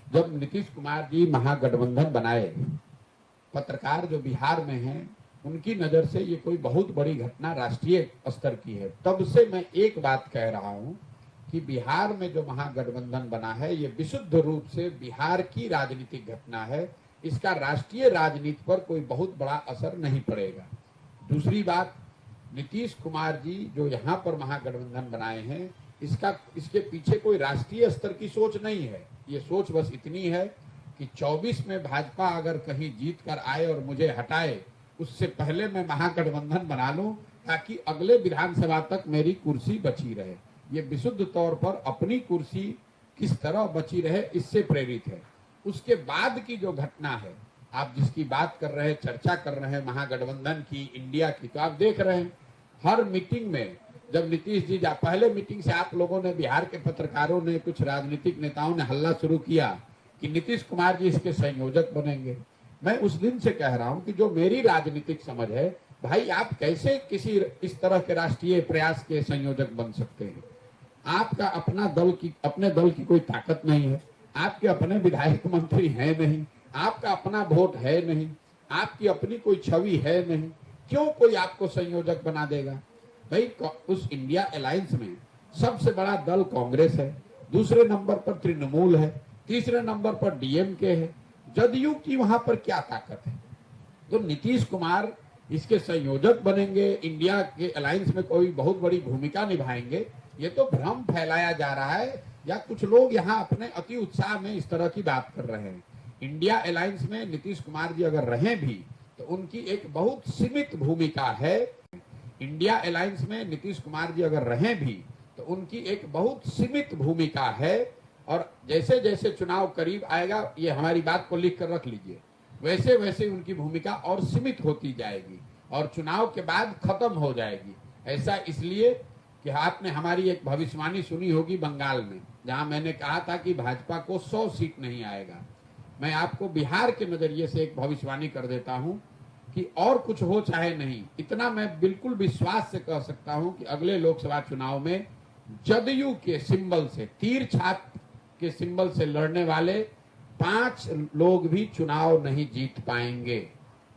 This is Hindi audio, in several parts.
जब नीतीश कुमार जी महागठबंधन बनाए, पत्रकार जो बिहार में हैं उनकी नजर से ये कोई बहुत बड़ी घटना राष्ट्रीय स्तर की है। तब से मैं एक बात कह रहा हूं कि बिहार में जो महागठबंधन बना है ये विशुद्ध रूप से बिहार की राजनीतिक घटना है। इसका राष्ट्रीय राजनीति पर कोई बहुत बड़ा असर नहीं पड़ेगा। दूसरी बात, नीतीश कुमार जी जो यहाँ पर महागठबंधन बनाए हैं, इसके पीछे कोई राष्ट्रीय स्तर की सोच नहीं है। ये सोच बस इतनी है कि 24 में भाजपा अगर कहीं जीत कर आए और मुझे हटाए, उससे पहले मैं महागठबंधन बना लूं ताकि अगले विधानसभा तक मेरी कुर्सी बची रहे। ये विशुद्ध तौर पर अपनी कुर्सी किस तरह बची रहे इससे प्रेरित है। उसके बाद की जो घटना है, आप जिसकी बात कर रहे हैं, चर्चा कर रहे हैं महागठबंधन की, इंडिया की, तो आप देख रहे हैं हर मीटिंग में जब नीतीश जी पहले मीटिंग से आप लोगों ने, बिहार के पत्रकारों ने, कुछ राजनीतिक नेताओं ने हल्ला शुरू किया कि नीतीश कुमार जी इसके संयोजक बनेंगे। मैं उस दिन से कह रहा हूं कि जो मेरी राजनीतिक समझ है, भाई आप कैसे किसी इस तरह के राष्ट्रीय प्रयास के संयोजक बन सकते हैं? आपका अपने दल की कोई ताकत नहीं है, आपके अपने विधायक मंत्री है नहीं, आपका अपना वोट है नहीं, आपकी अपनी कोई छवि है नहीं, क्यों कोई आपको संयोजक बना देगा? भाई उस इंडिया अलायंस में सबसे बड़ा दल कांग्रेस है, दूसरे नंबर पर तृणमूल है, तीसरे नंबर पर डीएमके है। जदयू की वहां पर क्या ताकत है? तो नीतीश कुमार इसके संयोजक बनेंगे, इंडिया के अलायंस में कोई बहुत बड़ी भूमिका निभाएंगे, ये तो भ्रम फैलाया जा रहा है, या कुछ लोग यहाँ अपने अति उत्साह में इस तरह की बात कर रहे हैं। इंडिया अलायंस में नीतीश कुमार जी अगर रहें भी तो उनकी एक बहुत सीमित भूमिका है। इंडिया अलायंस में नीतीश कुमार जी अगर रहें भी तो उनकी एक बहुत सीमित भूमिका है, और जैसे जैसे चुनाव करीब आएगा, ये हमारी बात को लिख कर रख लीजिए, वैसे वैसे उनकी भूमिका और सीमित होती जाएगी और चुनाव के बाद खत्म हो जाएगी। ऐसा इसलिए कि आपने हमारी एक भविष्यवाणी सुनी होगी बंगाल में, जहां मैंने कहा था कि भाजपा को 100 सीट नहीं आएगा। मैं आपको बिहार के नजरिए से एक भविष्यवाणी कर देता हूं कि और कुछ हो चाहे नहीं, इतना मैं बिल्कुल विश्वास से कह सकता हूं कि अगले लोकसभा चुनाव में जदयू के सिंबल से, तीर छाप के सिंबल से लड़ने वाले 5 लोग भी चुनाव नहीं जीत पाएंगे।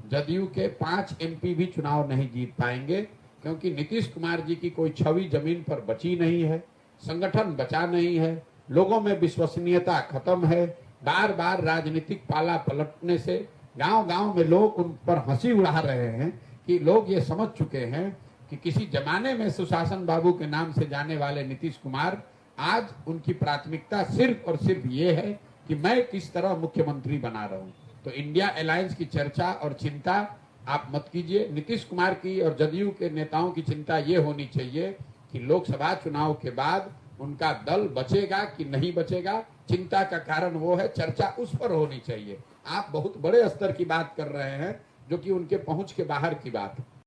जदयू के 5 एमपी भी चुनाव नहीं जीत पाएंगे, क्योंकि नीतीश कुमार जी की कोई छवि जमीन पर बची नहीं है, संगठन बचा नहीं है, लोगों में विश्वसनीयता खत्म है। बार बार राजनीतिक पाला पलटने से गांव गांव में लोग उन पर हंसी उड़ा रहे हैं कि लोग ये समझ चुके हैं कि किसी जमाने में सुशासन बाबू के नाम से जाने वाले नीतीश कुमार, आज उनकी प्राथमिकता सिर्फ और सिर्फ ये है कि मैं किस तरह मुख्यमंत्री बना रहूं। तो इंडिया अलायंस की चर्चा और चिंता आप मत कीजिए। नीतीश कुमार की और जदयू के नेताओं की चिंता ये होनी चाहिए कि लोकसभा चुनाव के बाद उनका दल बचेगा कि नहीं बचेगा। चिंता का कारण वो है, चर्चा उस पर होनी चाहिए। आप बहुत बड़े स्तर की बात कर रहे हैं जो कि उनके पहुंच के बाहर की बात है।